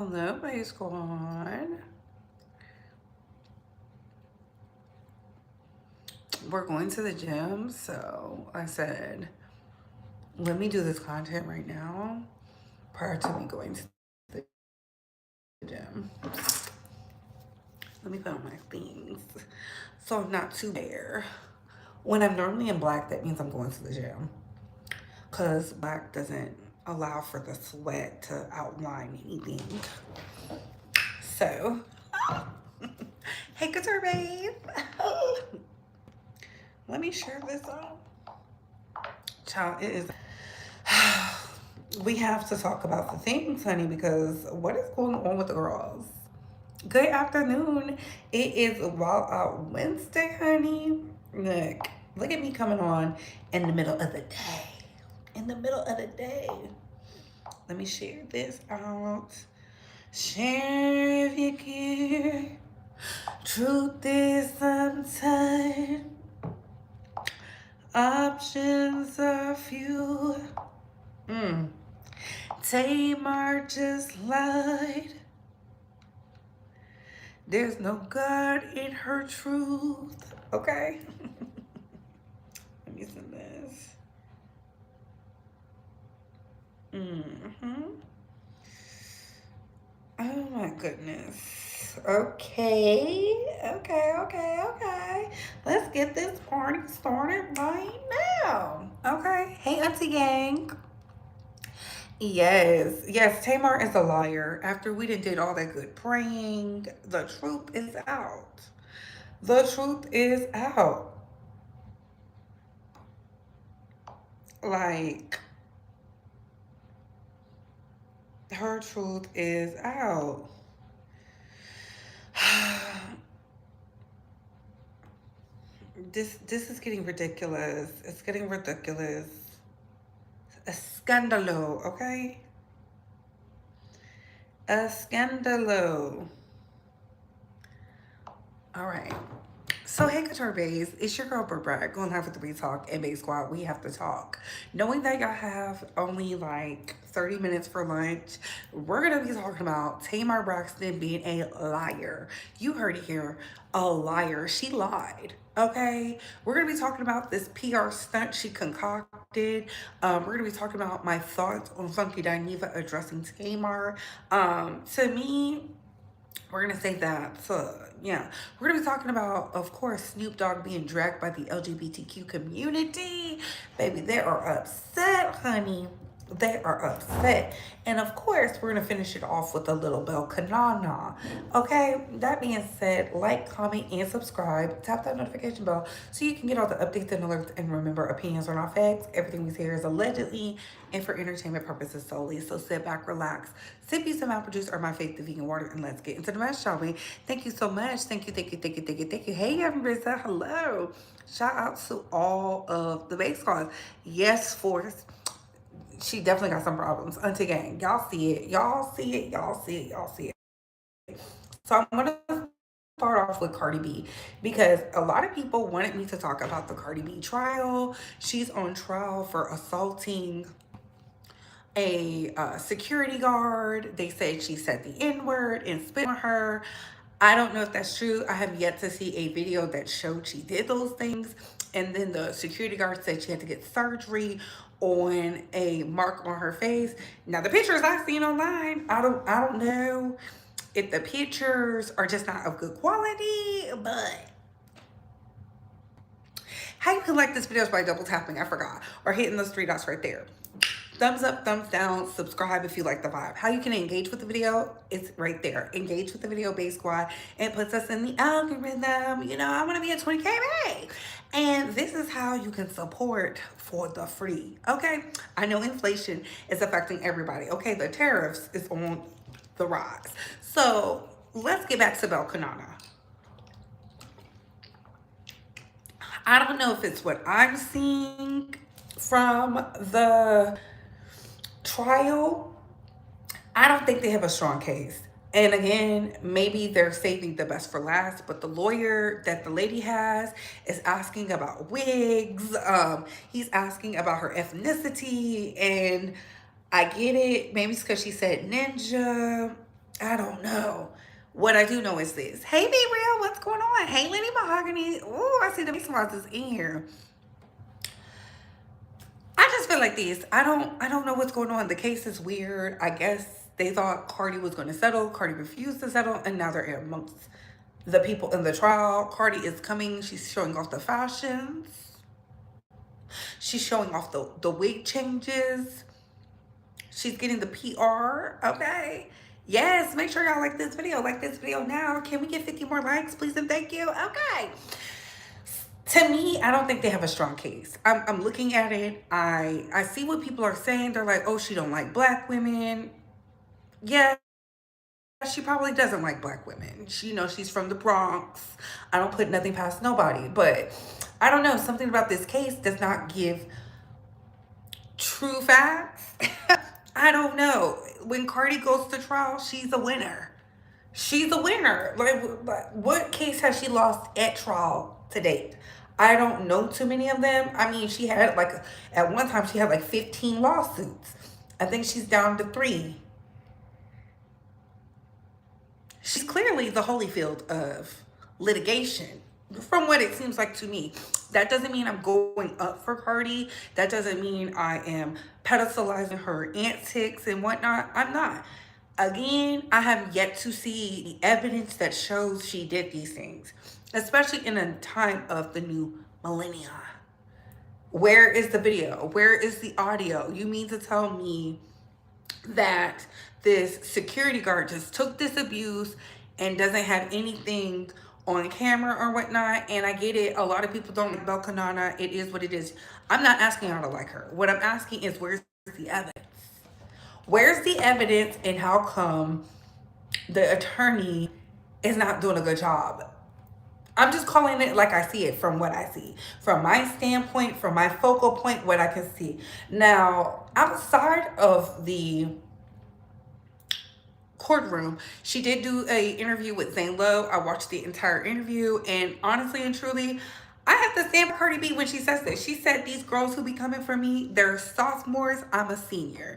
Nobody's gone. We're going to the gym, so I said, let me do this content right now prior to me going to the gym. Let me put on my things so I'm not too bare. When I'm normally in black, that means I'm going to the gym because black doesn't allow for the sweat to outline anything. So, hey, Couture babe. Let me share this out. Child, it is. We have to talk about the things, honey, because what is going on with the girls? Good afternoon. It is Wild Out Wednesday, honey. Look at me coming on in the middle of the day. In the middle of the day. Let me share this out. Share if you care. Truth is sometimes options are few. Tamar just lied. There's no God in her truth. Okay? Let me send this. Oh my goodness. Okay. Let's get this party started right now. Okay. Hey, Auntie Gang. Yes, Tamar is a liar. After we done did all that good praying, the truth is out. The truth is out. Like, her truth is out. This is getting ridiculous. It's getting ridiculous. A scandalo, okay? A scandalo. All right. So, hey, Couture Bays, it's your girl, Brad, going live with the Talk and Bay Squad. We have to talk. Knowing that y'all have only like 30 minutes for lunch, we're going to be talking about Tamar Braxton being a liar. You heard it here, a liar. She lied. Okay, we're gonna be talking about this PR stunt she concocted. We're gonna be talking about my thoughts on Funky Dineva addressing Tamar. To me, we're gonna say that. So yeah, we're gonna be talking about, of course, Snoop Dogg being dragged by the LGBTQ community. Baby, they are upset, honey. They are upset. And of course, we're gonna finish it off with a little bell kanana. Okay, that being said, like, comment, and subscribe. Tap that notification bell so you can get all the updates and alerts. And remember, opinions are not facts. Everything we say here is allegedly and for entertainment purposes solely. So sit back, relax, sip you some apple juice or my faith, the vegan water, and let's get into the mess, shall we? Thank you so much. Thank you. Hey, everybody. Hello. Shout out to all of the base squads. Yes, Force. She definitely got some problems. Auntie Gang. Y'all see it. Y'all see it. So I'm going to start off with Cardi B because a lot of people wanted me to talk about the Cardi B trial. She's on trial for assaulting a security guard. They said she said the N word and spit on her. I don't know if that's true. I have yet to see a video that showed she did those things. And then the security guard said she had to get surgery on a mark on her face. Now the pictures I've seen online, I don't know if the pictures are just not of good quality, but how you can like this video is by double tapping, I forgot, or hitting those three dots right there. Thumbs up, thumbs down, subscribe if you like the vibe. How you can engage with the video, it's right there. Engage with the video, Base Squad. It puts us in the algorithm. You know, I want to be a 20K babe. And this is how you can support for the free. Okay? I know inflation is affecting everybody. Okay, the tariffs is on the rise. So let's get back to Belkanana. I don't know if it's what I'm seeing from the trial. I don't think they have a strong case. And again, maybe they're saving the best for last, but the lawyer that the lady has is asking about wigs. He's asking about her ethnicity. And I get it. Maybe it's because she said ninja. I don't know. What I do know is this. Hey, Be Real, what's going on? Hey, Lenny Mahogany. Oh, I see the Mason is in here. I just feel like this. I don't know what's going on. The case is weird. I guess they thought Cardi was going to settle. Cardi refused to settle, and now they're amongst the people in the trial. Cardi is coming. She's showing off the fashions. She's showing off the wig changes. She's getting the PR. Okay. Yes, make sure y'all like this video. Like this video now. Can we get 50 more likes, please and thank you? Okay. To me, I don't think they have a strong case. I'm looking at it. I see what people are saying. They're like, oh, she don't like black women. Yeah, she probably doesn't like black women. She, she's from the Bronx. I don't put nothing past nobody. But I don't know. Something about this case does not give true facts. I don't know. When Cardi goes to trial, she's a winner. She's a winner. Like, what case has she lost at trial to date? I don't know too many of them. I mean, she had at one time she had like 15 lawsuits. I think she's down to 3. She's clearly the Holyfield of litigation, from what it seems like to me. That doesn't mean I'm going up for Cardi. That doesn't mean I am pedestalizing her antics and whatnot. I'm not. Again, I have yet to see the evidence that shows she did these things, especially in a time of the new millennia. Where is the video? Where is the audio? You mean to tell me that this security guard just took this abuse and doesn't have anything on camera or whatnot? And I get it. A lot of people don't like Belkanana. It is what it is. I'm not asking y'all to like her. What I'm asking is, where's the evidence? Where's the evidence, and how come the attorney is not doing a good job? I'm just calling it like I see it, from what I see. From my standpoint, from my focal point, what I can see. Now, outside of the courtroom, she did do a interview with Zane Lowe. I watched the entire interview, and honestly and truly, I have to stand by Cardi B when she says this. She said, these girls who be coming for me, they're sophomores, I'm a senior.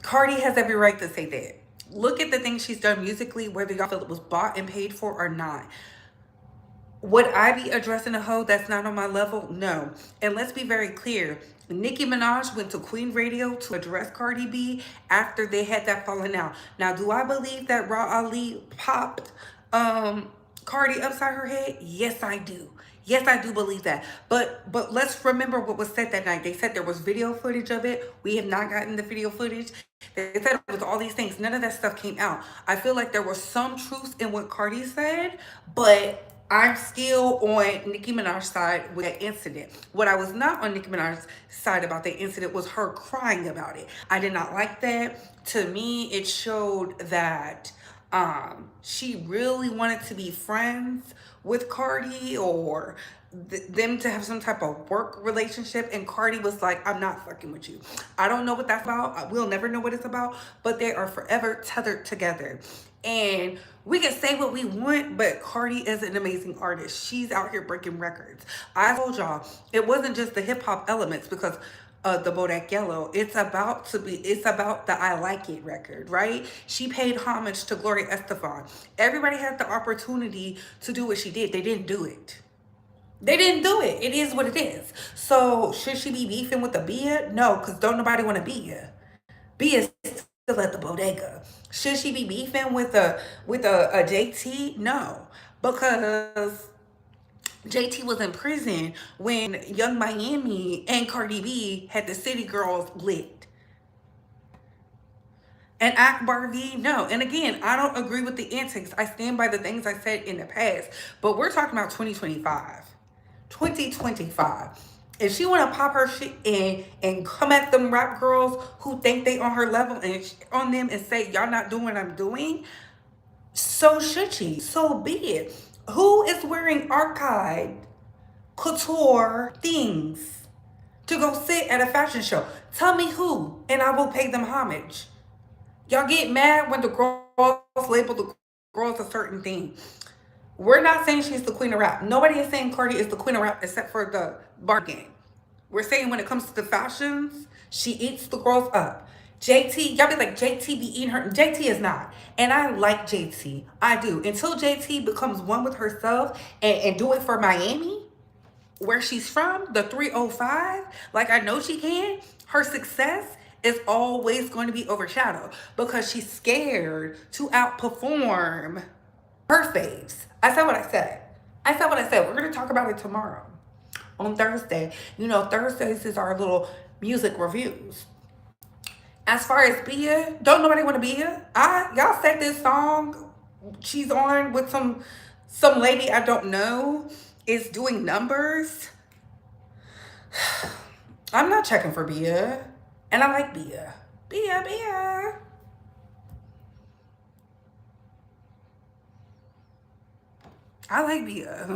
Cardi has every right to say that. Look at the things she's done musically, whether y'all feel it was bought and paid for or not. Would I be addressing a hoe that's not on my level? No. And let's be very clear. Nicki Minaj went to Queen Radio to address Cardi B after they had that falling out. Now, do I believe that Raw Ali popped Cardi upside her head? Yes, I do. Yes, I do believe that. But let's remember what was said that night. They said there was video footage of it. We have not gotten the video footage. They said it was all these things. None of that stuff came out. I feel like there was some truth in what Cardi said, but I'm still on Nicki Minaj's side with that incident. What I was not on Nicki Minaj's side about that incident was her crying about it. I did not like that. To me, it showed that she really wanted to be friends with Cardi, or them to have some type of work relationship, and Cardi was like, I'm not fucking with you. I don't know what that's about. We'll never know what it's about, but they are forever tethered together. And we can say what we want, but Cardi is an amazing artist. She's out here breaking records. I told y'all, it wasn't just the hip hop elements, because the Bodak Yellow, it's about the I Like It record, right? She paid homage to Gloria Estefan. Everybody had the opportunity to do what she did. They didn't do it. They didn't do it. It is what it is. So should she be beefing with the Bia? No, because don't nobody want to be here. Bia is still at the bodega. Should she be beefing with a JT? No, because JT was in prison when Young Miami and Cardi B had the City Girls lit. And Akbar V, no. And again, I don't agree with the antics. I stand by the things I said in the past. But we're talking about 2025. 2025. If she want to pop her shit and come at them rap girls who think they on her level and on them and say, y'all not doing what I'm doing, so should she. So be it. Who is wearing archived couture things to go sit at a fashion show? Tell me who, and I will pay them homage. Y'all get mad when the girls label the girls a certain thing. We're not saying she's the queen of rap. Nobody is saying Cardi is the queen of rap except for the bar game. We're saying when it comes to the fashions, she eats the girls up. JT, y'all be like, JT be eating her. JT is not. And I like JT. I do. Until JT becomes one with herself and do it for Miami, where she's from, the 305, like I know she can, her success is always going to be overshadowed because she's scared to outperform her faves. I said what I said. I said what I said. We're going to talk about it tomorrow on Thursday. You know, Thursdays is our little music reviews. As far as Bia, don't nobody want to be here. Y'all said this song she's on with some lady I don't know is doing numbers. I'm not checking for Bia. And I like Bia. Bia. I like Bia.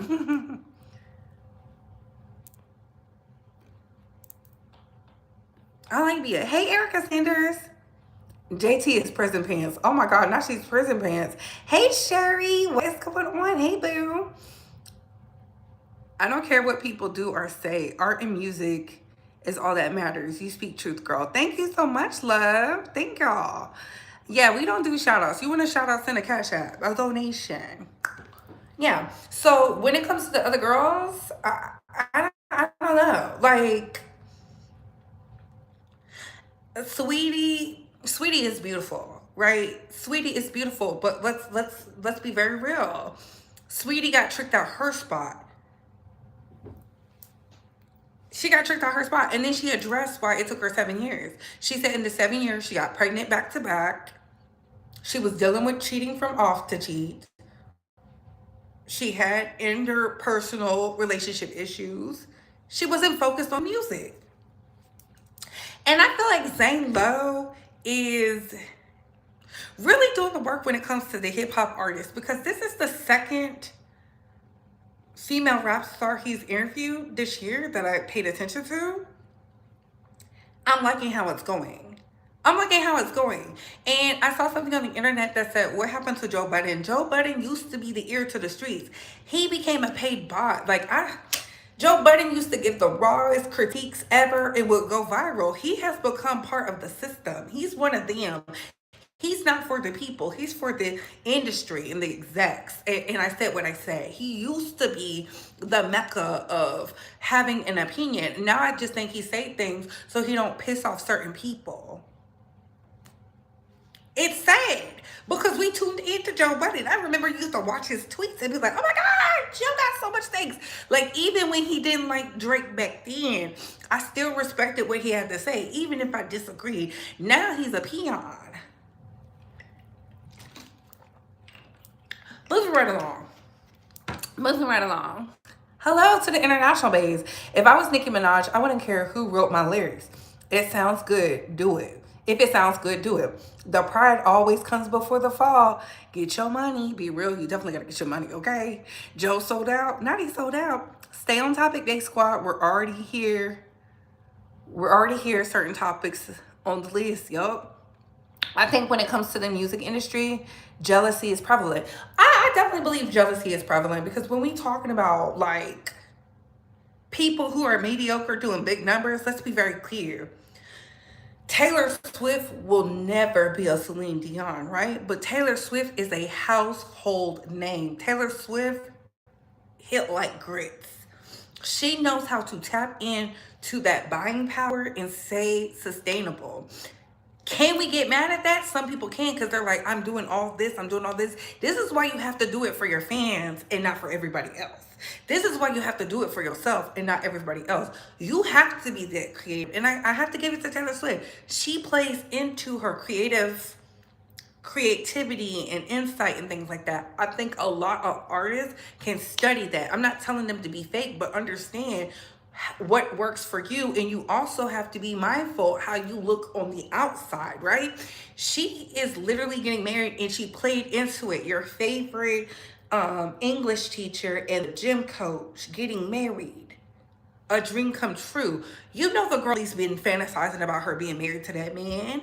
I like Bia. Hey, Erica Sanders. JT is prison pants. Oh my God, now she's prison pants. Hey, Sherry. What is going on? Hey, boo. I don't care what people do or say. Art and music is all that matters. You speak truth, girl. Thank you so much, love. Thank y'all. Yeah, we don't do shout outs. You want a shout out, send a cash app, a donation. Yeah. So when it comes to the other girls, I don't know. Like, Sweetie is beautiful, right? Sweetie is beautiful, but let's be very real. Sweetie got tricked out her spot. She got tricked out her spot, and then she addressed why it took her 7 years. She said in the 7 years she got pregnant back to back. She was dealing with cheating from off to cheat. She had interpersonal relationship issues. She wasn't focused on music. And I feel like Zane Lowe is really doing the work when it comes to the hip hop artists, because this is the second female rap star he's interviewed this year that I paid attention to. I'm liking how it's going. I'm liking how it's going. And I saw something on the internet that said, what happened to Joe Budden? Joe Budden used to be the ear to the streets. He became a paid bot. Joe Budden used to give the rawest critiques ever and would go viral. He has become part of the system. He's one of them. He's not for the people. He's for the industry and the execs. And I said what I said. He used to be the mecca of having an opinion. Now I just think he say things so he don't piss off certain people. It's sad because we tuned into Joe Budden. I remember you used to watch his tweets and be like, oh my God, Joe got so much things. Like, even when he didn't like Drake back then, I still respected what he had to say, even if I disagreed. Now he's a peon. Moving right along. Moving right along. Hello to the international babes. If I was Nicki Minaj, I wouldn't care who wrote my lyrics. It sounds good, do it. If it sounds good, do it. The pride always comes before the fall. Get your money. Be real, you definitely gotta get your money, okay? Joe sold out. Not he sold out. Stay on topic, Big Squad. We're already here. Certain topics on the list, yup. I think when it comes to the music industry, jealousy is prevalent. I definitely believe jealousy is prevalent because when we talking about like people who are mediocre doing big numbers, let's be very clear. Taylor Swift will never be a Celine Dion, right? But Taylor Swift is a household name. Taylor Swift hit like grits. She knows how to tap in to that buying power and stay sustainable. Can we get mad at that? Some people can because they're like, I'm doing all this. This is why you have to do it for your fans and not for everybody else. This is why you have to do it for yourself and not everybody else. You have to be that creative. And I have to give it to Taylor Swift. She plays into her creativity and insight and things like that. I think a lot of artists can study that. I'm not telling them to be fake, but understand what works for you. And you also have to be mindful how you look on the outside, right? She is literally getting married and she played into it. Your favorite English teacher and gym coach getting married. A dream come true. You know the girl has been fantasizing about her being married to that man.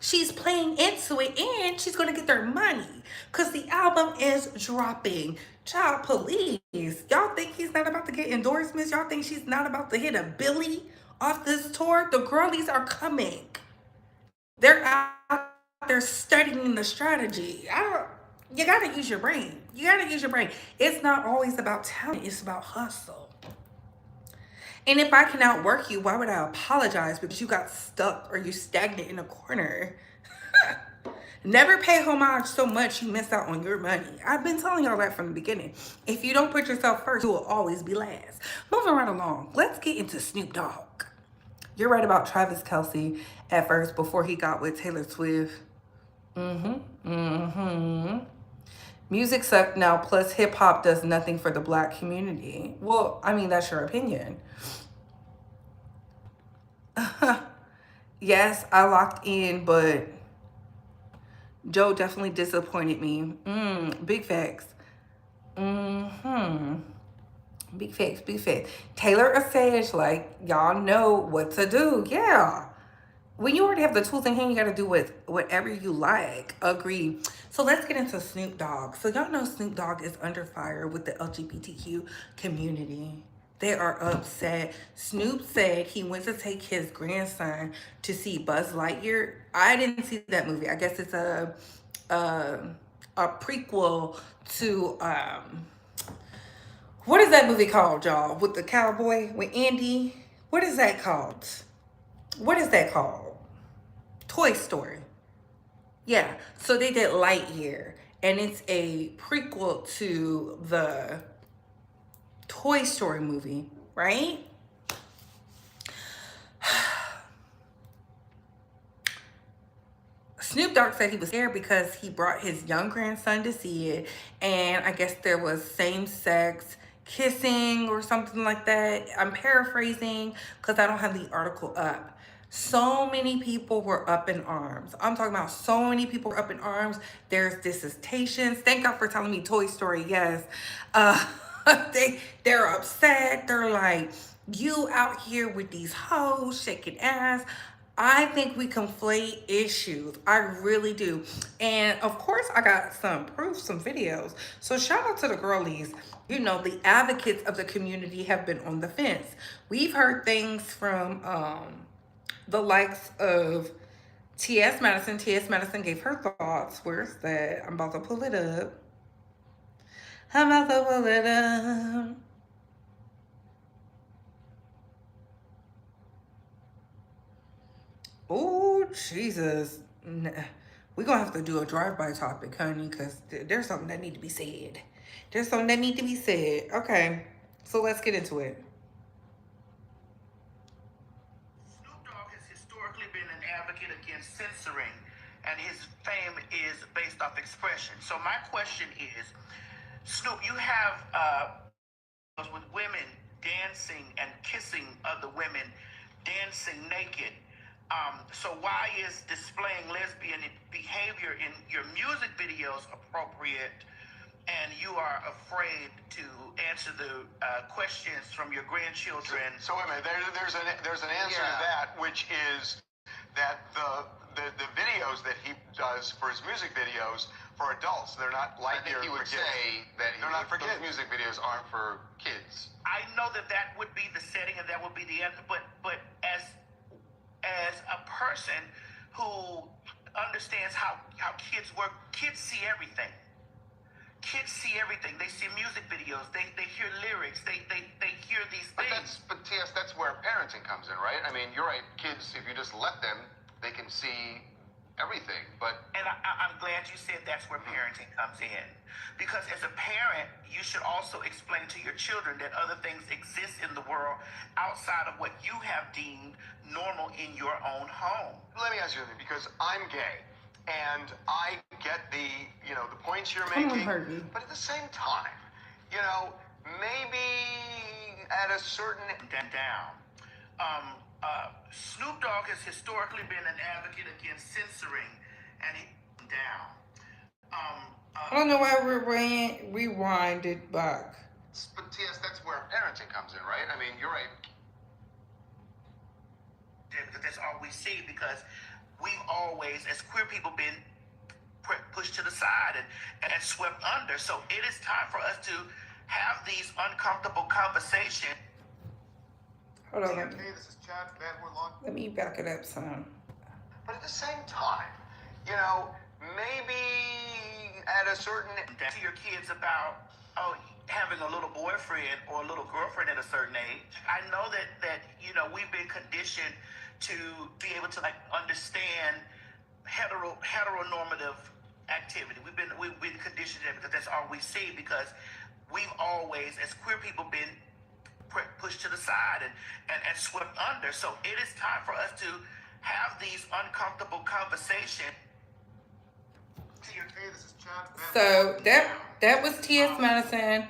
She's playing into it and she's going to get their money because the album is dropping. Child, please. Y'all think he's not about to get endorsements? Y'all think she's not about to hit a Billy off this tour? The girlies are coming. They're out there studying the strategy. You gotta use your brain. You gotta use your brain. It's not always about talent, it's about hustle. And if I can outwork you, why would I apologize because you got stuck or you stagnant in a corner? Never pay homage so much you miss out on your money. I've been telling y'all that from the beginning. If you don't put yourself first, you will always be last. Moving right along, let's get into Snoop Dogg. You're right about Travis Kelce at first before he got with Taylor Swift. Music sucked now, plus hip hop does nothing for the black community. Well, I mean, that's your opinion. Yes, I locked in, but Joe definitely disappointed me. Big facts. Mm-hmm. Big facts, big facts. Taylor Assange, like, y'all know what to do. Yeah. When you already have the tools in hand, you got to do with whatever you like. Agree. So let's get into Snoop Dogg. So y'all know Snoop Dogg is under fire with the LGBTQ community. They are upset. Snoop said he went to take his grandson to see Buzz Lightyear. I didn't see that movie. I guess it's a, a prequel to what is that movie called, y'all? With the cowboy, with Andy. What is that called? What is that called? Toy Story. Yeah. So they did Lightyear, and it's a prequel to the Toy Story movie, right? Snoop Dogg said he was scared because he brought his young grandson to see it, and I guess there was same-sex kissing or something like that. I'm paraphrasing because I don't have the article up. So many people were up in arms. I'm talking about so many people were up in arms. There's dissertations. Thank God for telling me Toy Story. Yes. Uh, they're upset. They're like, you out here with these hoes shaking ass. I think we conflate issues. I really do. And of course, I got some proof, some videos. So shout out to the girlies. You know, the advocates of the community have been on the fence. We've heard things from the likes of T.S. Madison. T.S. Madison gave her thoughts. Where's that? I'm about to pull it up. I'm about to pull it up. Oh, Jesus. We're going to have to do a drive-by topic, honey, because there's something that need to be said. There's something that need to be said. Okay, so let's get into it. Snoop Dogg has historically been an advocate against censoring, and his fame is based off expression. So my question is, Snoop, you have with women dancing and kissing other women, dancing naked. So why is displaying lesbian behavior in your music videos appropriate, and you are afraid to answer the questions from your grandchildren? So wait a minute. There's an answer to that, which is that the videos that he does for his music videos for adults, they're not like he would say that they're not for those kids. music videos aren't for kids. I know that would be the setting and that would be the answer, but as a person who understands how kids work, kids see everything. Kids see everything. They see music videos. They hear lyrics. They hear these things. But T.S., that's where parenting comes in, right? I mean, you're right. Kids, if you just let them, they can see everything. But I'm glad you said that's where parenting comes in, because as a parent, you should also explain to your children that other things exist in the world outside of what you have deemed normal in your own home. let me ask you something, because I'm gay. And I get the points you're making, but at the same time, maybe at a certain down. Snoop Dogg has historically been an advocate against censoring, and he down. I don't know why we rewinded back. But T.S., that's where parenting comes in, right? I mean, you're right. Yeah, because that's all we see, because we've always, as queer people, been pushed to the side and swept under. So it is time for us to have these uncomfortable conversations. Hold on. This is Chad. Let me back it up some. But at the same time, you know, maybe at a certain to your kids about having a little boyfriend or a little girlfriend at a certain age. I know that we've been conditioned to be able to like understand heteronormative activity. We've been conditioned to that because that's all we see, because we've always, as queer people, been pushed to the side and swept under. So it is time for us to have these uncomfortable conversations. So that was T.S. Madison.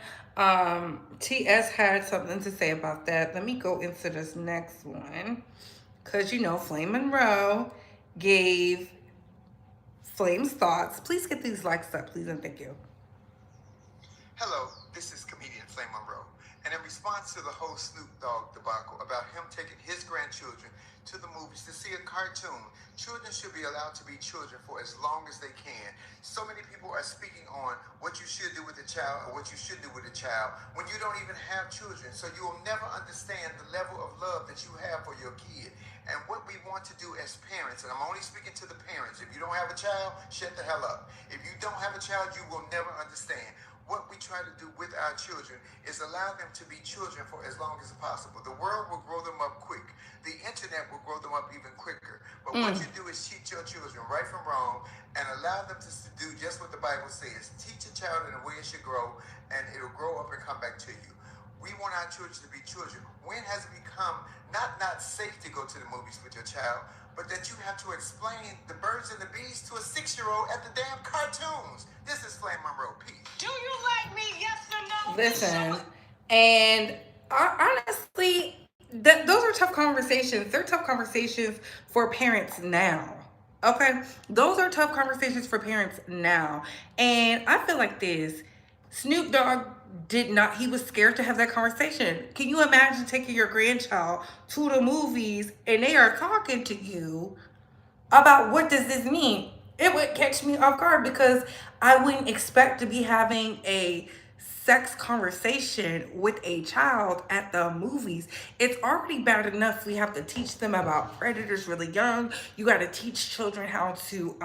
T.S. had something to say about that. Let me go into this next one. Because, Flame Monroe gave Flame's thoughts. Please get these likes up, please, and thank you. Hello, this is comedian Flame Monroe. And in response to the whole Snoop Dogg debacle about him taking his grandchildren to the movies to see a cartoon, children should be allowed to be children for as long as they can. So many people are speaking on what you should do with a child or what you should do with a child when you don't even have children. So you will never understand the level of love that you have for your kid. And what we want to do as parents, and I'm only speaking to the parents, if you don't have a child, shut the hell up. If you don't have a child, you will never understand. What we try to do with our children is allow them to be children for as long as possible. The world will grow them up quick. The internet will grow them up even quicker. But what you do is teach your children right from wrong and allow them to do just what the Bible says. Teach a child in the way it should grow, and it'll grow up and come back to you. We want our children to be children. When has it become not safe to go to the movies with your child, but that you have to explain the birds and the bees to a 6-year-old at the damn cartoons? This is Flame Monroe. Peace. Do you like me? Yes or no? Listen, and honestly, those are tough conversations. They're tough conversations for parents now. Okay? Those are tough conversations for parents now. And I feel like this. Snoop Dogg did not, he was scared to have that conversation. Can you imagine taking your grandchild to the movies and they are talking to you about what does this mean? It would catch me off guard because I wouldn't expect to be having a sex conversation with a child at the movies. It's already bad enough we have to teach them about predators really young. You got to teach children how to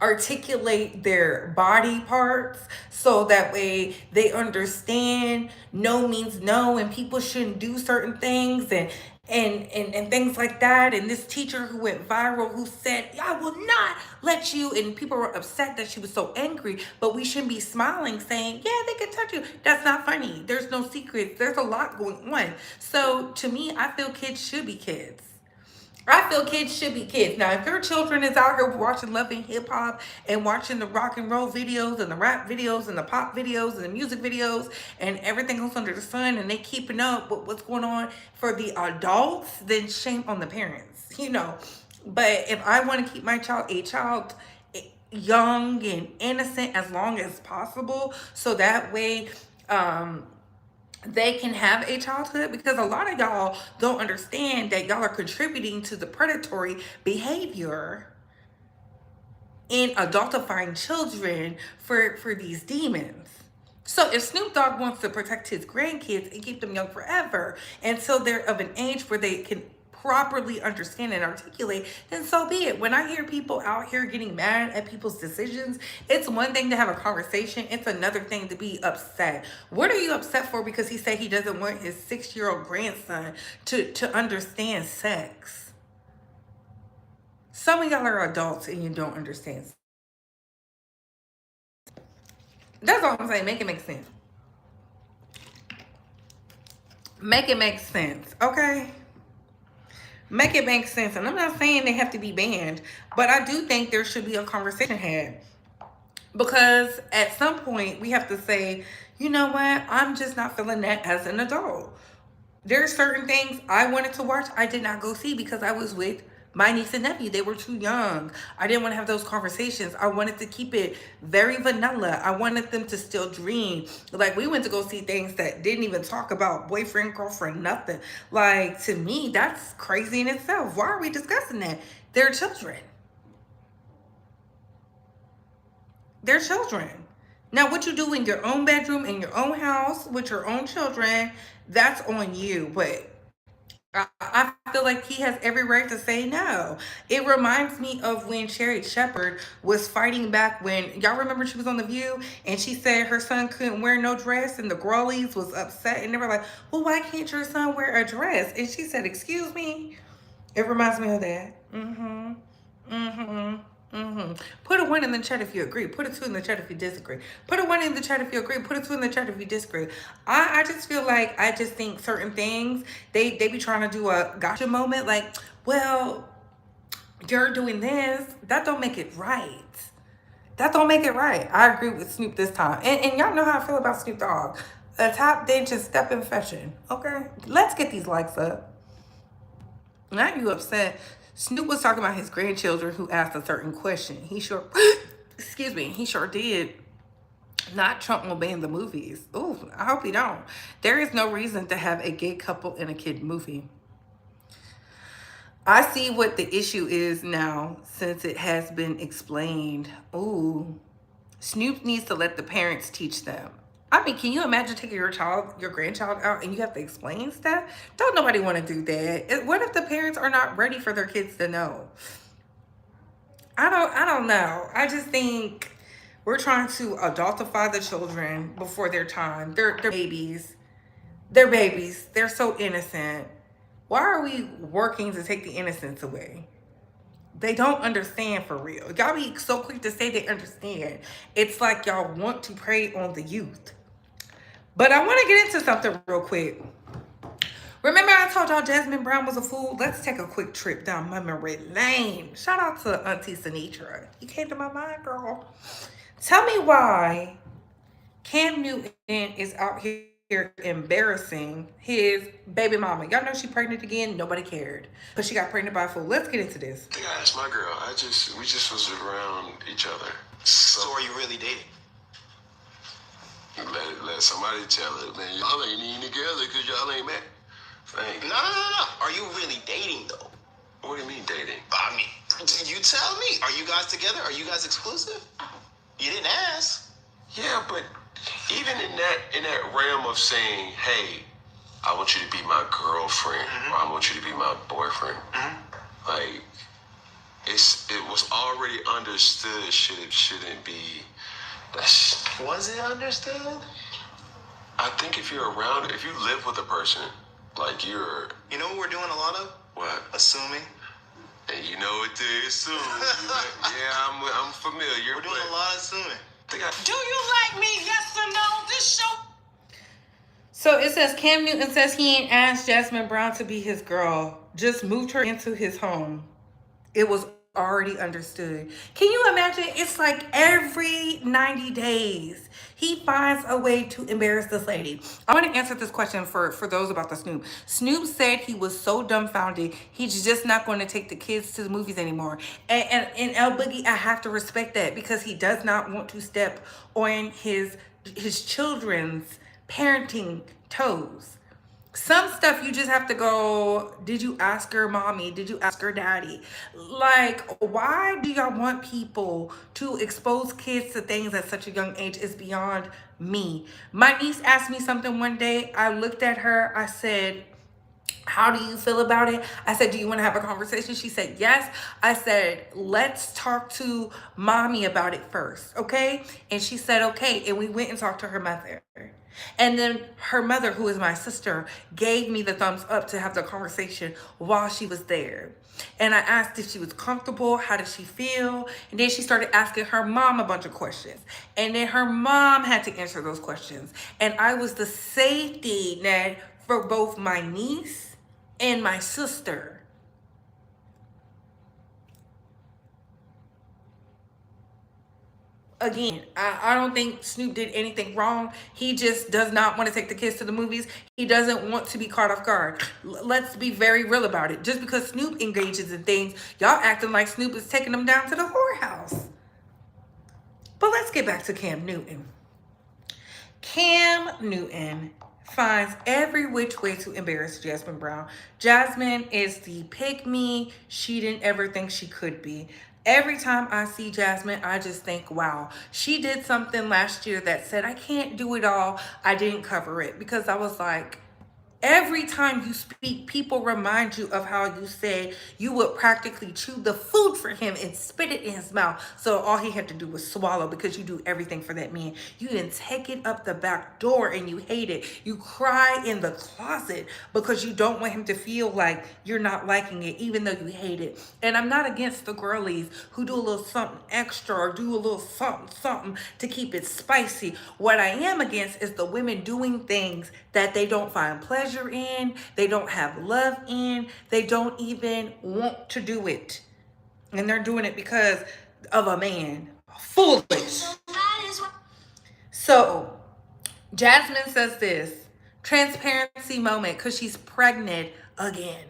articulate their body parts so that way they understand no means no and people shouldn't do certain things and things like that. And this teacher who went viral who said, I will not let you, and people were upset that she was so angry, but we shouldn't be smiling saying, yeah, they can touch you. That's not funny. There's no secrets. There's a lot going on. So to me, I feel kids should be kids. I feel kids should be kids. Now, if your children is out here watching Love and Hip Hop and watching the rock and roll videos and the rap videos and the pop videos and the music videos and everything else under the sun, and they keeping up with what's going on for the adults, then shame on the parents, But if I want to keep my child young and innocent as long as possible, so that way, they can have a childhood, because a lot of y'all don't understand that y'all are contributing to the predatory behavior in adultifying children for these demons. So if Snoop Dogg wants to protect his grandkids and keep them young forever until they're of an age where they can properly understand and articulate, then so be it. When I hear people out here getting mad at people's decisions, it's one thing to have a conversation. It's another thing to be upset. What are you upset for? Because he said he doesn't want his 6-year-old grandson to understand sex. Some of y'all are adults and you don't understand. That's all I'm saying. Make it make sense. Make it make sense, okay? Make it make sense. And I'm not saying they have to be banned, but I do think there should be a conversation had. Because at some point we have to say, you know what? I'm just not feeling that as an adult. There are certain things I wanted to watch I did not go see because I was with my niece and nephew. They were too young. I didn't want to have those conversations. I wanted to keep it very vanilla. I wanted them to still dream. Like, we went to go see things that didn't even talk about boyfriend, girlfriend, nothing. Like, to me, that's crazy in itself. Why are we discussing that? They're children. They're children. Now, what you do in your own bedroom, in your own house, with your own children, that's on you. But I feel like he has every right to say no. It reminds me of when Sherry Shepherd was fighting back when y'all remember she was on The View and she said her son couldn't wear no dress and the girlies was upset and they were like, well, why can't your son wear a dress? And she said, excuse me. It reminds me of that. Mm-hmm. Mm-hmm. Mm-hmm. Put a one in the chat if you agree. Put a two in the chat if you disagree. Put a one in the chat if you agree. Put a two in the chat if you disagree. I just feel like I just think certain things they be trying to do a gotcha moment. Like, well, you're doing this. That don't make it right. That don't make it right. I agree with Snoop this time. And y'all know how I feel about Snoop Dogg. A top dentist step in fashion. Okay? Let's get these likes up. Not you upset. Snoop was talking about his grandchildren who asked a certain question. He sure, excuse me, he sure did. Not Trump will ban the movies. Ooh, I hope he don't. There is no reason to have a gay couple in a kid movie. I see what the issue is now since it has been explained. Ooh, Snoop needs to let the parents teach them. I mean, can you imagine taking your grandchild out and you have to explain stuff? Don't nobody want to do that. What if the parents are not ready for their kids to know? I don't know. I just think we're trying to adultify the children before their time. They're babies. They're babies. They're so innocent. Why are we working to take the innocence away? They don't understand for real. Y'all be so quick to say they understand. It's like y'all want to prey on the youth. But I want to get into something real quick. Remember I told y'all Jasmine Brown was a fool? Let's take a quick trip down memory lane. Shout out to Auntie Sinitra. You came to my mind, girl. Tell me why Cam Newton is out here embarrassing his baby mama. Y'all know she pregnant again. Nobody cared. But she got pregnant by a fool. Let's get into this. I think I asked my girl. We just was around each other. So are you really dating? Let somebody tell it, man. Y'all ain't even together because y'all ain't married. Thank you. No. Are you really dating though? What do you mean dating? I mean, you tell me. Are you guys together? Are you guys exclusive? You didn't ask. Yeah, but even in that realm of saying, hey, I want you to be my girlfriend, or I want you to be my boyfriend, like it was already understood. Shouldn't be. Was it understood? I think if you live with a person, like you're. You know what we're doing a lot of? What? Assuming. And you know what to assume. Yeah, I'm familiar. We're doing a lot of assuming. Do you like me? Yes or no? This show. So it says Cam Newton says he ain't asked Jasmine Brown to be his girl, just moved her into his home. It was already understood. Can you imagine? It's like every 90 days he finds a way to embarrass this lady. I want to answer this question for those about the Snoop. Snoop said he was so dumbfounded he's just not going to take the kids to the movies anymore. And El Boogie, I have to respect that because he does not want to step on his children's parenting toes. Some stuff you just have to go, did you ask her mommy? Did you ask her daddy? Like, why do y'all want people to expose kids to things at such a young age is beyond me. My niece asked me something one day. I looked at her. I said, how do you feel about it? I said, do you want to have a conversation? She said, yes. I said, let's talk to mommy about it first, okay? And she said, okay. And we went and talked to her mother. And then her mother, who is my sister, gave me the thumbs up to have the conversation while she was there. And I asked if she was comfortable, how did she feel? And then she started asking her mom a bunch of questions. And then her mom had to answer those questions. And I was the safety net for both my niece and my sister. Again, I don't think Snoop did anything wrong. He just does not want to take the kids to the movies. He doesn't want to be caught off guard. Let's be very real about it. Just because Snoop engages in things, y'all acting like Snoop is taking them down to the whorehouse. But let's get back to Cam Newton. Cam Newton finds every which way to embarrass Jasmine Brown. Jasmine is the pick-me she didn't ever think she could be. Every time I see Jasmine, I just think, wow, she did something last year that said, I can't do it all. I didn't cover it because I was like, Every time you speak, people remind you of how you said you would practically chew the food for him and spit it in his mouth. So all he had to do was swallow because you do everything for that man. You didn't take it up the back door and you hate it. You cry in the closet because you don't want him to feel like you're not liking it, even though you hate it. And I'm not against the girlies who do a little something extra or do a little something to keep it spicy. What I am against is the women doing things that they don't find pleasure in, they don't have love in, they don't even want to do it. And they're doing it because of a man. Foolish. So, Jasmine says this transparency moment because she's pregnant again.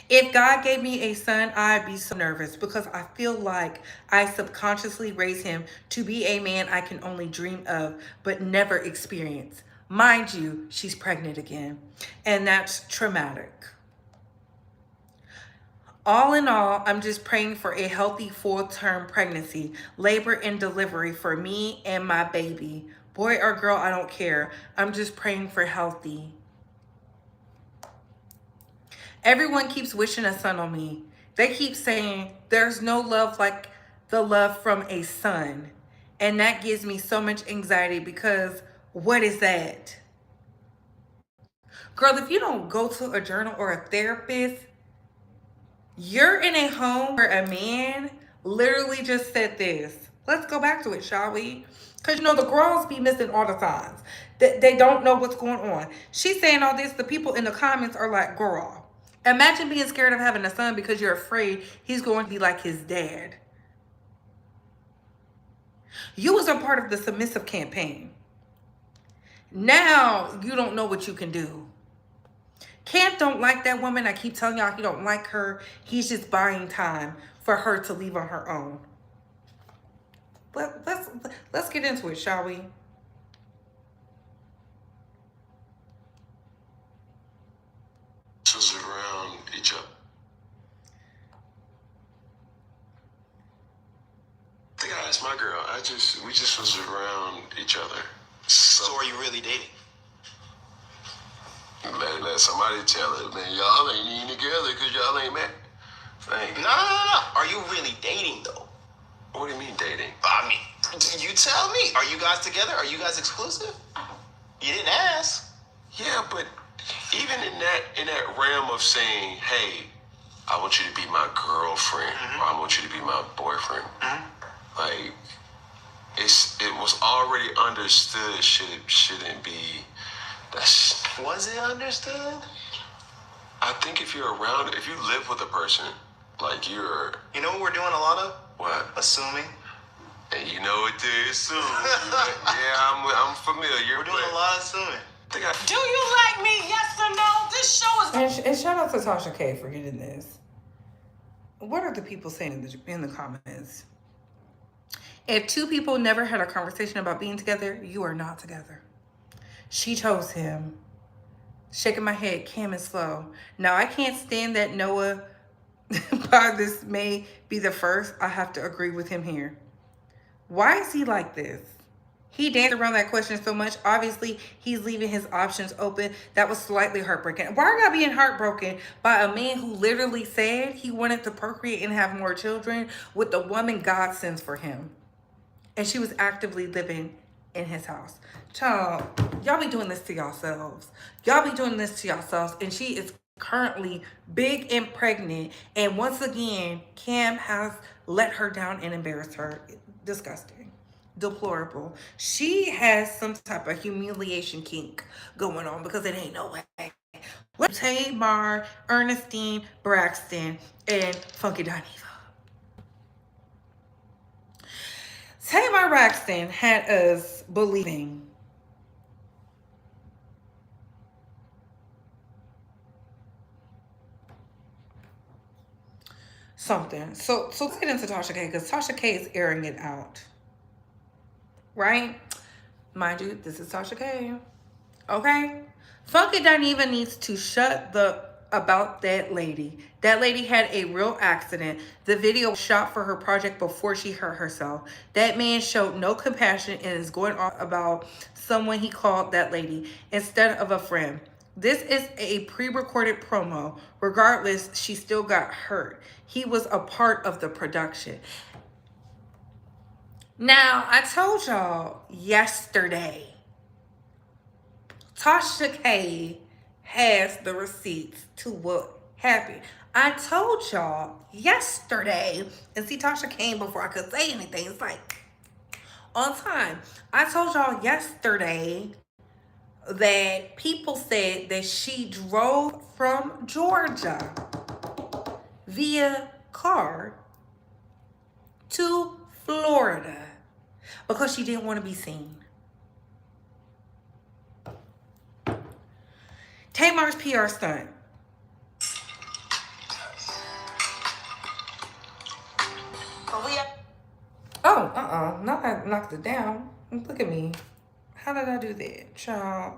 If God gave me a son, I'd be so nervous because I feel like I subconsciously raise him to be a man I can only dream of but never experience. Mind you, she's pregnant again, and that's traumatic. All in all, I'm just praying for a healthy full-term pregnancy, labor and delivery for me and my baby. Boy or girl, I don't care. I'm just praying for healthy. Everyone keeps wishing a son on me. They keep saying there's no love like the love from a son. And that gives me so much anxiety because what is that? Girl, if you don't go to a journal or a therapist, you're in a home where a man literally just said this. Let's go back to it, shall we? Because, you know, the girls be missing all the signs. They don't know what's going on. She's saying all this. The people in the comments are like, girl, imagine being scared of having a son because you're afraid he's going to be like his dad. You was a part of the submissive campaign. Now you don't know what you can do. Camp don't like that woman. I keep telling y'all he don't like her. He's just buying time for her to leave on her own. But let's get into it, shall we? Was around each other. I think I asked my girl. We just was around each other. So are you really dating? Let somebody tell it, man. Y'all ain't even together because y'all ain't met. No. Are you really dating though? What do you mean dating? I mean, you tell me. Are you guys together? Are you guys exclusive? You didn't ask. Yeah, but even in that realm of saying, hey, I want you to be my girlfriend, or I want you to be my boyfriend, like it was already understood shouldn't be. Was it understood? I think if you're around, if you live with a person, like you're. You know what we're doing a lot of? What? Assuming. And you know what they assume. Yeah, I'm familiar. We're doing a lot of assuming. Do you like me? Yes or no? This show is. And shout out to Tasha K for getting this. What are the people saying in the comments? If two people never had a conversation about being together, you are not together. She chose him. Shaking my head, Cam is slow. Now, I can't stand that Noah, by this may be the first. I have to agree with him here. Why is he like this? He danced around that question so much. Obviously, he's leaving his options open. That was slightly heartbreaking. Why are y'all being heartbroken by a man who literally said he wanted to procreate and have more children with the woman God sends for him? And she was actively living in his house. Child, y'all be doing this to yourselves. Y'all be doing this to yourselves. And she is currently big and pregnant. And once again, Cam has let her down and embarrassed her. Disgusting. Deplorable. She has some type of humiliation kink going on because it ain't no way. Tamar, Ernestine, Braxton, and Funky Dineva. Tamar Braxton had us believing something. So let's get into Tasha K because Tasha K is airing it out. Right? Mind you, this is Tasha K. Okay? Funky Dineva needs to shut the about that lady. That lady had a real accident. The video was shot for her project before she hurt herself. That man showed no compassion and is going on about someone he called that lady instead of a friend. This is a pre-recorded promo. Regardless, she still got hurt. He was a part of the production. Now, I told y'all yesterday, Tasha K has the receipts to what happened. I told y'all yesterday, and see, Tasha came before I could say anything. It's like, on time. I told y'all yesterday that people said that she drove from Georgia via car to Florida because she didn't want to be seen. Tamar's PR stunt. No, I knocked it down. Look at me. How did I do that, child?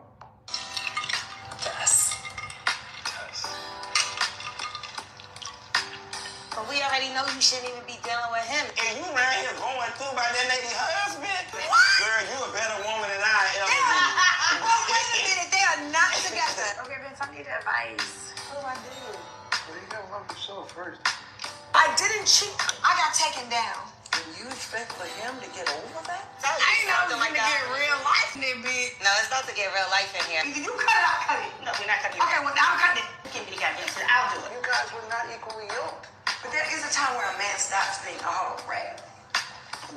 But we already know you shouldn't even be dealing with him. And you around here going through by that lady husband? What? Girl, you a better woman than I ever Wait been. a minute, they are not together. Okay, Vince, I need advice. What do I do? Well, you gotta love yourself first. I didn't cheat. I got taken down. And you expect for him to get over that? I ain't know you gonna get real life in it, bitch. No, it's not to get real life in here. Either you cut it, I cut it. No, we're not cutting it. Okay, well, now I'm cutting it. Give me the goddamn shit. I'll do it. You guys were not equally yoked. But there is a time where a man stops being a whole rat.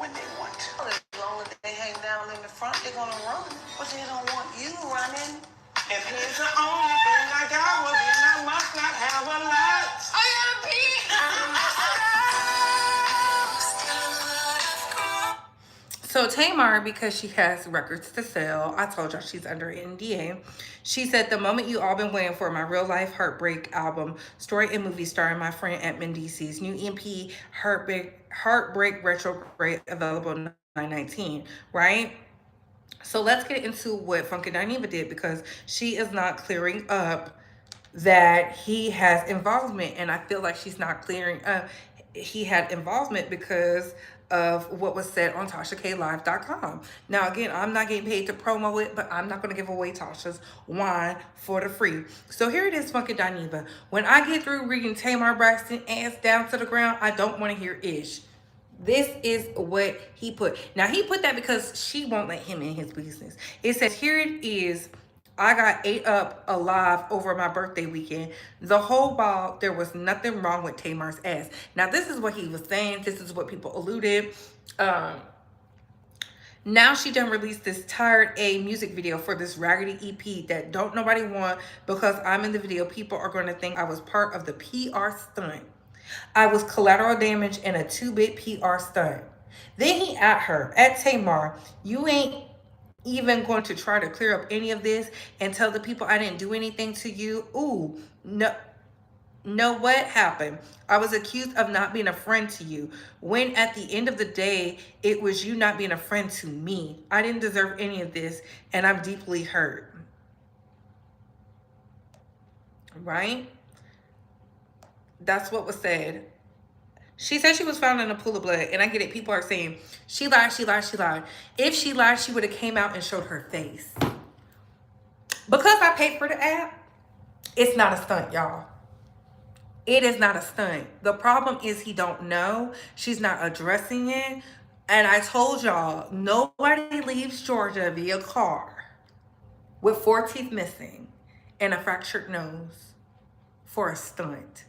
When they want to. Well, as long as they hang down in the front, they're gonna run. But they don't want you running. If he's the only thing I got, well, then I must not have a lot. I gotta pee. So Tamar, because she has records to sell, I told y'all she's under NDA. She said, the moment you all been waiting for, my real life heartbreak album, story and movie starring my friend Edmund DC's new EP, Heartbreak Retrograde, available 9/19, right? So let's get into what Funky Dineva did, because she is not clearing up that he has involvement, and I feel like she's not clearing up he had involvement because of what was said on TashaKLive.com. Now, again, I'm not getting paid to promo it, but I'm not going to give away Tasha's wine for the free. So here it is, Funky Dineva. When I get through reading Tamar Braxton ass down to the ground, I don't want to hear ish. This is what he put. Now, he put that because she won't let him in his business. It says, here it is. I got ate up alive over my birthday weekend. The whole while, there was nothing wrong with Tamar's ass. Now, this is what he was saying. This is what people alluded. Now she done released this Tired A music video for this raggedy EP that don't nobody want, because I'm in the video. People are going to think I was part of the PR stunt. I was collateral damage in a 2-bit PR stunt. Then he at Tamar, you ain't even going to try to clear up any of this and tell the people I didn't do anything to you. Ooh, no. Know what happened? I was accused of not being a friend to you, when at the end of the day, it was you not being a friend to me. I didn't deserve any of this, and I'm deeply hurt. Right? That's what was said. She said she was found in a pool of blood, and I get it. People are saying, she lied, she lied, she lied. If she lied, she would have came out and showed her face. Because I paid for the app, it's not a stunt, y'all. It is not a stunt. The problem is he don't know. She's not addressing it. And I told y'all, nobody leaves Georgia via car with 4 teeth missing and a fractured nose for a stunt.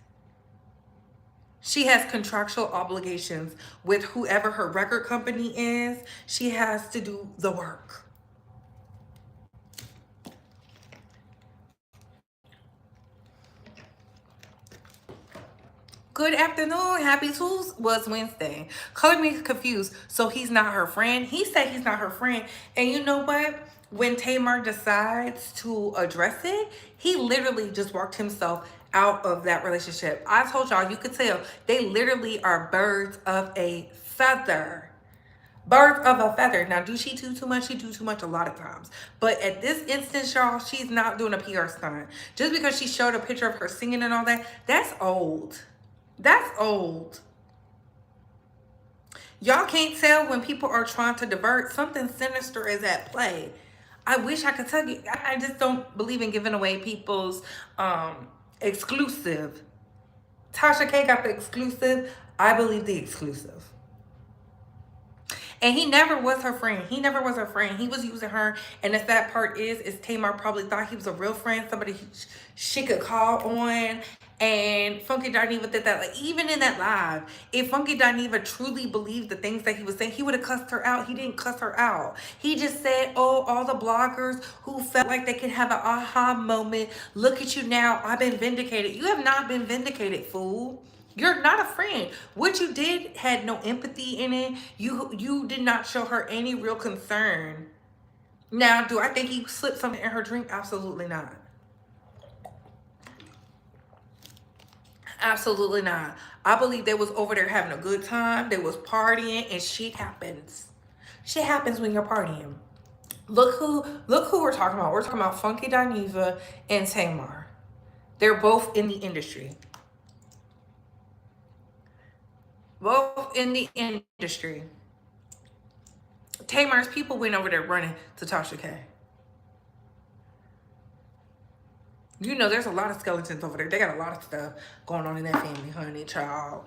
She has contractual obligations with whoever her record company is. She has to do the work. Good afternoon. Happy Tuesday. Was Wednesday. Color me confused. So he's not her friend. He said he's not her friend. And you know what? When Tamar decides to address it, he literally just walked himself out of that relationship. I told y'all, you could tell they literally are birds of a feather. Birds of a feather. Now, do she do too much? She do too much a lot of times. But at this instance, y'all, she's not doing a PR stunt. Just because she showed a picture of her singing and all that, that's old. That's old. Y'all can't tell when people are trying to divert. Something sinister is at play. I wish I could tell you. I just don't believe in giving away people's exclusive. Tasha K got the exclusive. I believe the exclusive. And he never was her friend. He never was her friend. He was using her. And the sad part is Tamar probably thought he was a real friend, somebody she could call on. And Funky Dineva did that. Like, even in that live, if Funky Dineva truly believed the things that he was saying, he would have cussed her out. He didn't cuss her out. He just said, oh, all the bloggers who felt like they could have an aha moment. Look at you now. I've been vindicated. You have not been vindicated, fool. You're not a friend. What you did had no empathy in it. You did not show her any real concern. Now, do I think he slipped something in her drink? Absolutely not. Absolutely not. I believe they was over there having a good time. They was partying, and shit happens. Shit happens when you're partying. Look who we're talking about. We're talking about Funky Dineva and Tamar. They're both in the industry. Both in the industry. Tamar's people went over there running to Tasha K. You know, there's a lot of skeletons over there. They got a lot of stuff going on in that family, honey, child.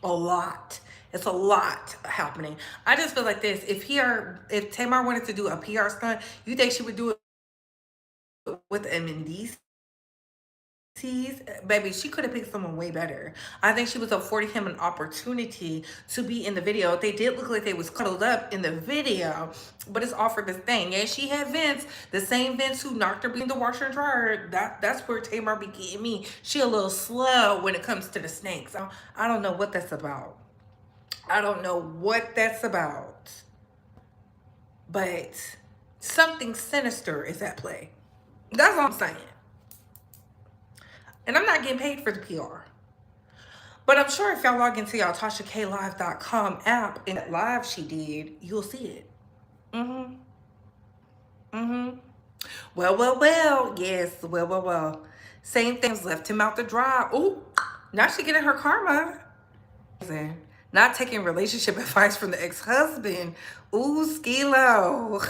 A lot. It's a lot happening. I just feel like this. If Tamar wanted to do a PR stunt, you think she would do it with him in these? Baby, she could have picked someone way better. I think she was affording him an opportunity to be in the video. They did look like they was cuddled up in the video, but it's all for this thing. And she had Vince, the same Vince who knocked her being the washer and dryer. That's where Tamar be getting me. She a little slow when it comes to the snakes. I don't know what that's about. I don't know what that's about. But something sinister is at play. That's all I'm saying. And I'm not getting paid for the PR. But I'm sure if y'all log into y'all TashaKLive.com app and that live she did, you'll see it. Well. Yes, well. Same things left him out to dry. Ooh, now she getting her karma. Not taking relationship advice from the ex-husband. Ooh, skilo.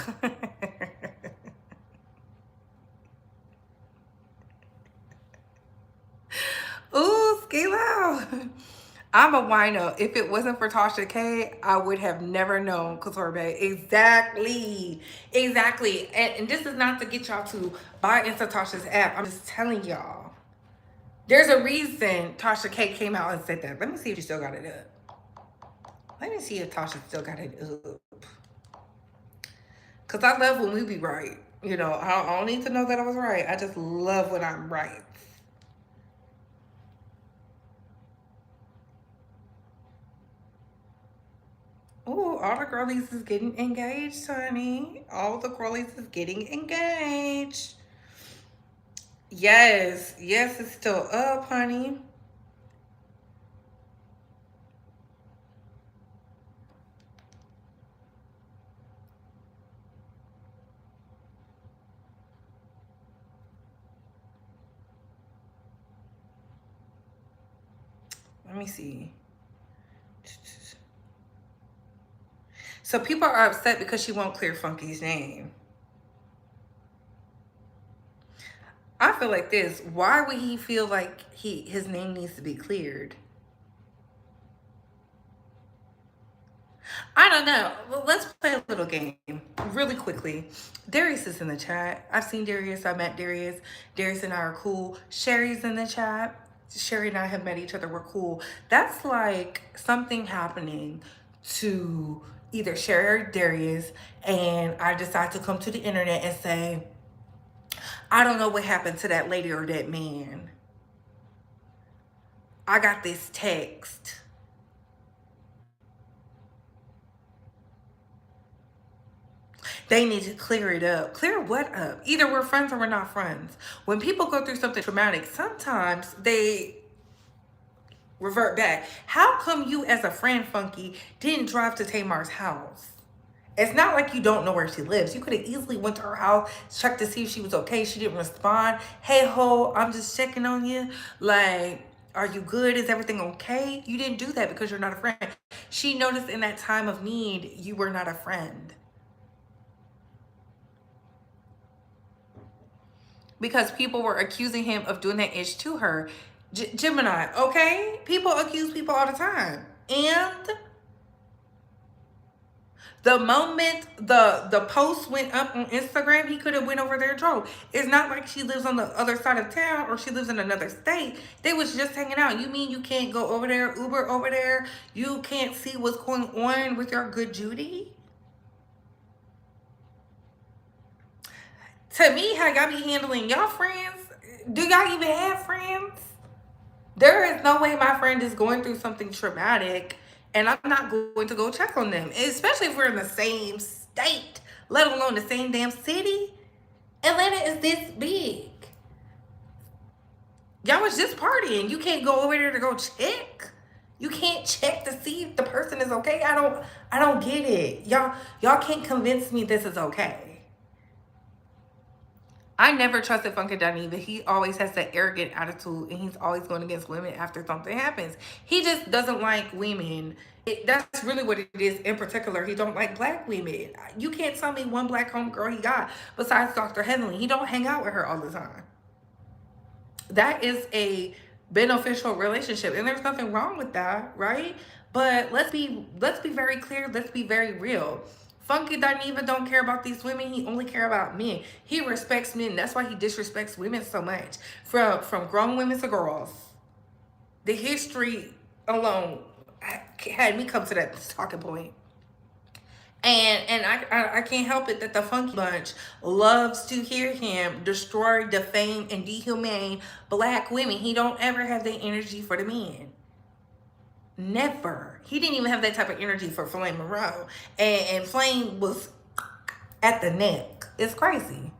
Ooh, Skilo. I'm a wino. If it wasn't for Tasha K, I would have never known Couture Bay. Exactly. And this is not to get y'all to buy into Tasha's app. I'm just telling y'all. There's a reason Tasha K came out and said that. Let me see if she still got it up. Let me see if Tasha still got it up. Because I love when we be right. You know, I don't need to know that I was right. I just love when I'm right. Ooh, all the girlies is getting engaged, honey. All the girlies is getting engaged. Yes, it's still up, honey. Let me see. So people are upset because she won't clear Funky's name. I feel like this. Why would he feel like his name needs to be cleared? I don't know. Well, let's play a little game really quickly. Darius is in the chat. I've seen Darius. I met Darius. Darius and I are cool. Sherry's in the chat. Sherry and I have met each other. We're cool. That's like something happening to either Sherry or Darius, and I decide to come to the internet and say, I don't know what happened to that lady or that man. I got this text. They need to clear it up. Clear what up? Either we're friends or we're not friends. When people go through something traumatic, sometimes they revert back. How come you as a friend, Funky, didn't drive to Tamar's house? It's not like you don't know where she lives. You could have easily went to her house, checked to see if she was okay. She didn't respond. Hey, ho, I'm just checking on you. Like, are you good? Is everything okay? You didn't do that because you're not a friend. She noticed in that time of need, you were not a friend. because people were accusing him of doing that ish to her. Gemini, okay? People accuse people all the time. And the moment the post went up on Instagram, he could have went over there and drove. It's not like she lives on the other side of town or she lives in another state. They was just hanging out. You mean you can't go over there, Uber over there? You can't see what's going on with your good Judy? To me, how y'all be handling y'all friends? Do y'all even have friends? There is no way my friend is going through something traumatic and I'm not going to go check on them, especially if we're in the same state, let alone the same damn city. Atlanta is this big. Y'all was just partying. You can't go over there to go check. You can't check to see if the person is okay. I don't get it. Y'all can't convince me this is okay. I never trusted Funky Dineva. He always has that arrogant attitude and he's always going against women after something happens. He just doesn't like women. That's really what it is. In particular, he don't like black women. You can't tell me one black homegirl he got besides Dr. Heavenly. He don't hang out with her all the time. That is a beneficial relationship and there's nothing wrong with that, right? But let's be very clear. Let's be very real. Funky Dineva don't care about these women. He only care about men. He respects men. That's why he disrespects women so much. From grown women to girls. The history alone had me come to that talking point. And I can't help it that the Funky Bunch loves to hear him destroy, defame, and dehumane black women. He don't ever have the energy for the men. Never. He didn't even have that type of energy for Flame Monroe. And Flame was at the neck. It's crazy.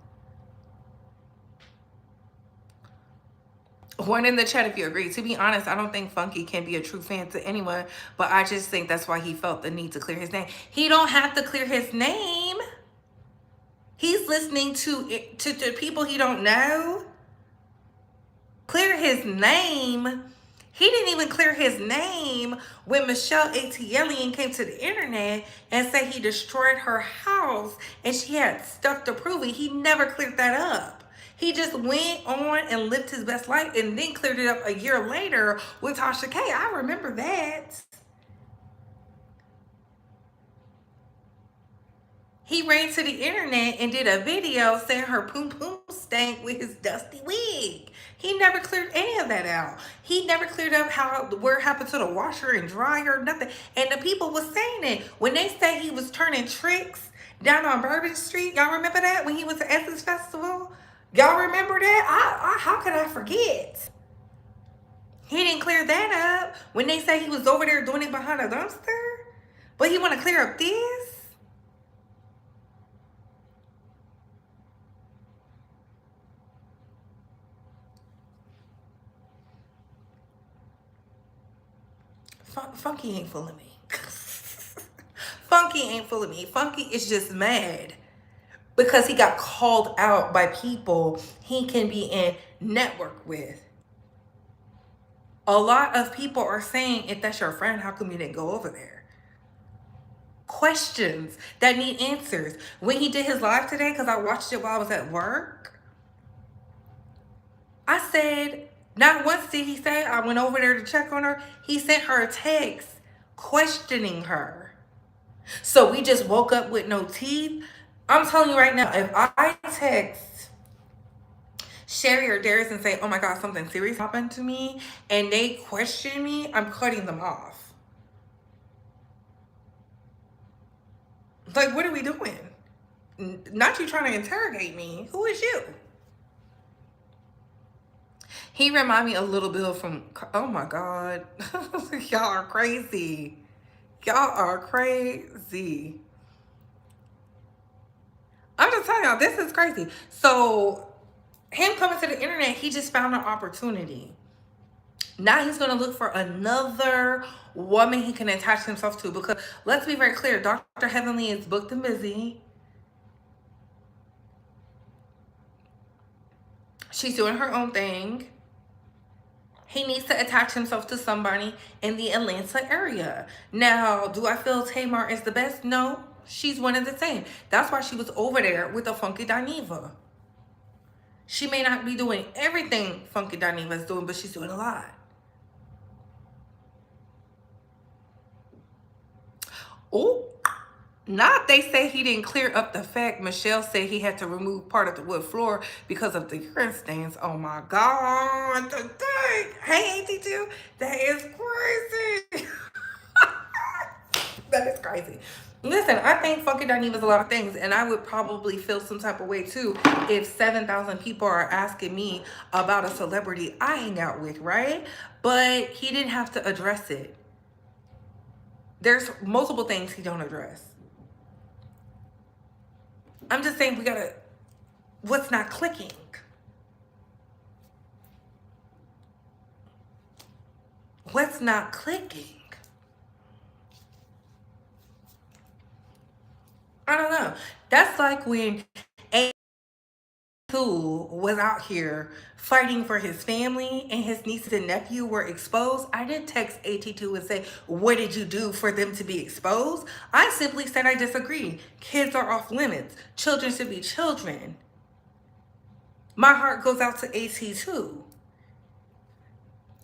One in the chat if you agree. To be honest, I don't think Funky can be a true fan to anyone, but I just think that's why he felt the need to clear his name. He don't have to clear his name. He's listening to people he don't know. Clear his name. He didn't even clear his name when Michelle Atielian came to the internet and said he destroyed her house and she had stuff to prove it. He never cleared that up. He just went on and lived his best life and then cleared it up a year later with Tasha K. I remember that. He ran to the internet and did a video saying her poom poom stank with his dusty wig. He never cleared any of that out. He never cleared up where happened to the washer and dryer, nothing. And the people was saying it. When they say he was turning tricks down on Bourbon Street, y'all remember that when he was at Essence Festival? Y'all remember that? How could I forget? He didn't clear that up. When they say he was over there doing it behind a dumpster, but he want to clear up this? Funky ain't fooling me. Funky ain't fooling me. Funky is just mad because he got called out by people he can be in network with. A lot of people are saying, if that's your friend, how come you didn't go over there? Questions that need answers. When he did his live today, because I watched it while I was at work, I said, not once did he say, I went over there to check on her. He sent her a text questioning her. So we just woke up with no teeth. I'm telling you right now, if I text Sherry or Darius and say, oh my God, something serious happened to me, and they question me, I'm cutting them off. Like, what are we doing? Not you trying to interrogate me. Who is you? He remind me a little bit from, oh my God. Y'all are crazy. Y'all are crazy. I'm just telling y'all, this is crazy. So him coming to the internet, he just found an opportunity. Now he's going to look for another woman he can attach himself to. Because let's be very clear, Dr. Heavenly is booked and busy. She's doing her own thing. He needs to attach himself to somebody in the Atlanta area. Now, do I feel Tamar is the best? No, she's one of the same. That's why she was over there with the Funky Dineva. She may not be doing everything Funky Dineva is doing, but she's doing a lot. Oh, not they say he didn't clear up the fact Michelle said he had to remove part of the wood floor because of the urine stains. Oh my God. Hey, AT2, that is crazy. That is crazy. Listen, I think Funky Dineva is a lot of things, and I would probably feel some type of way too if 7,000 people are asking me about a celebrity I hang out with, right? But he didn't have to address it. There's multiple things he don't address. I'm just saying what's not clicking? What's not clicking? I don't know. That's like when who was out here fighting for his family and his niece and nephew were exposed. I didn't text AT2 and say, what did you do for them to be exposed? I simply said I disagree. Kids are off limits. Children should be children. My heart goes out to AT2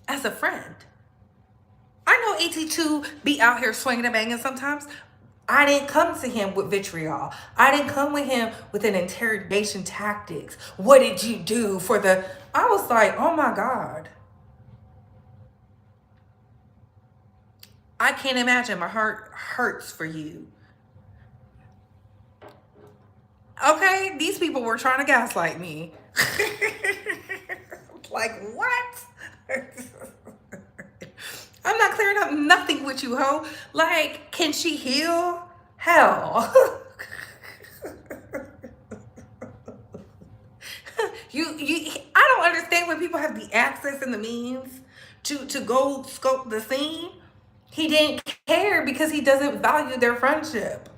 as a friend. I know AT2 be out here swinging and banging sometimes. I didn't come to him with vitriol. I didn't come with him with an interrogation tactics. What did you do for the... I was like, oh my God. I can't imagine. My heart hurts for you. Okay, these people were trying to gaslight me. Like, what? I'm not clearing up nothing with you, ho. Like, can she heal? Hell. I don't understand when people have the access and the means to go scope the scene. He didn't care because he doesn't value their friendship.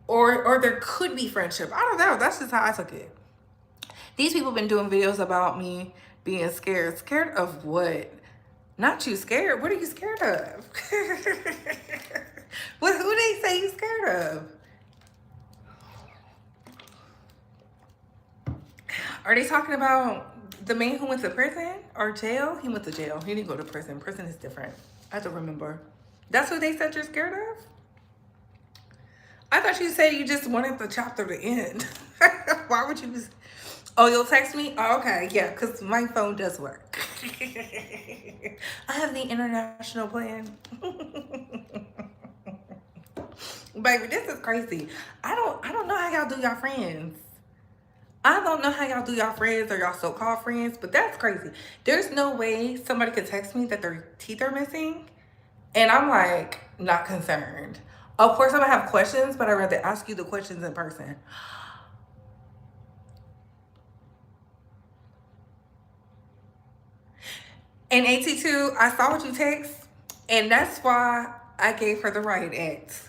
Or there could be friendship. I don't know. That's just how I took it. These people have been doing videos about me being scared. Scared of what? Not you scared. What are you scared of? Who they say you scared of? Are they talking about the man who went to prison or jail? He went to jail. He didn't go to prison. Prison is different. I have to remember. That's what they said you're scared of? I thought you said you just wanted the chapter to end. Why would you just... Oh, you'll text me? Oh, okay, yeah, because my phone does work. I have the international plan. Baby, this is crazy. I don't know how y'all do y'all friends. I don't know how y'all do y'all friends or y'all so-called friends, but that's crazy. There's no way somebody could text me that their teeth are missing, and I'm like, not concerned. Of course, I'm gonna have questions, but I'd rather ask you the questions in person. And AT2, I saw what you text, and that's why I gave her the right X.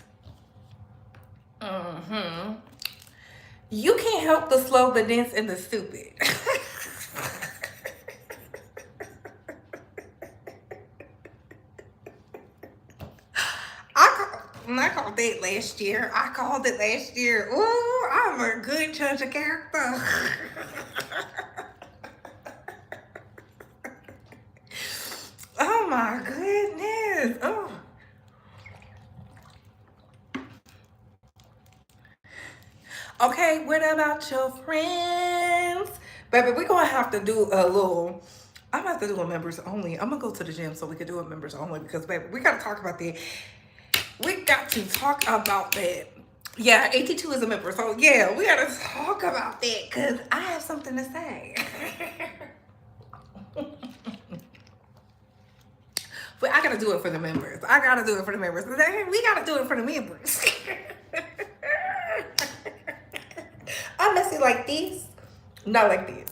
You can't help the slow, the dense, and the stupid. I called it last year. Ooh, I'm a good judge of character. Oh my goodness. Oh. Okay, what about your friends? Baby, we're going to have to do a little... I'm going to have to do a members only. I'm going to go to the gym so we can do a members only because, baby, we got to talk about that. We got to talk about that. Yeah, 82 is a member. So, yeah, we got to talk about that because I have something to say. But I got to do it for the members. We got to do it for the members. I'm messy like this. Not like this.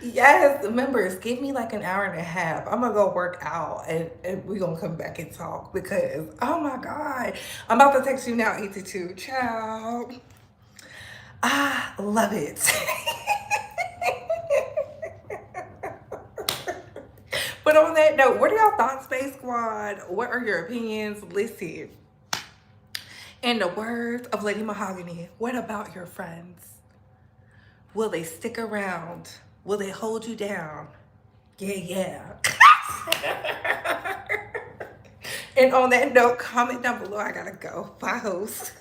Yes, members, give me like an hour and a half. I'm gonna go work out and we're gonna come back and talk because, oh my God. I'm about to text you now, 82. Ciao. I love it. But But on that note, what are y'all thoughts, Space Squad? What are your opinions? Listen, in the words of Lady Mahogany, what about your friends? Will they stick around? Will they hold you down? Yeah. And on that note, comment down below. I gotta go. Bye, host.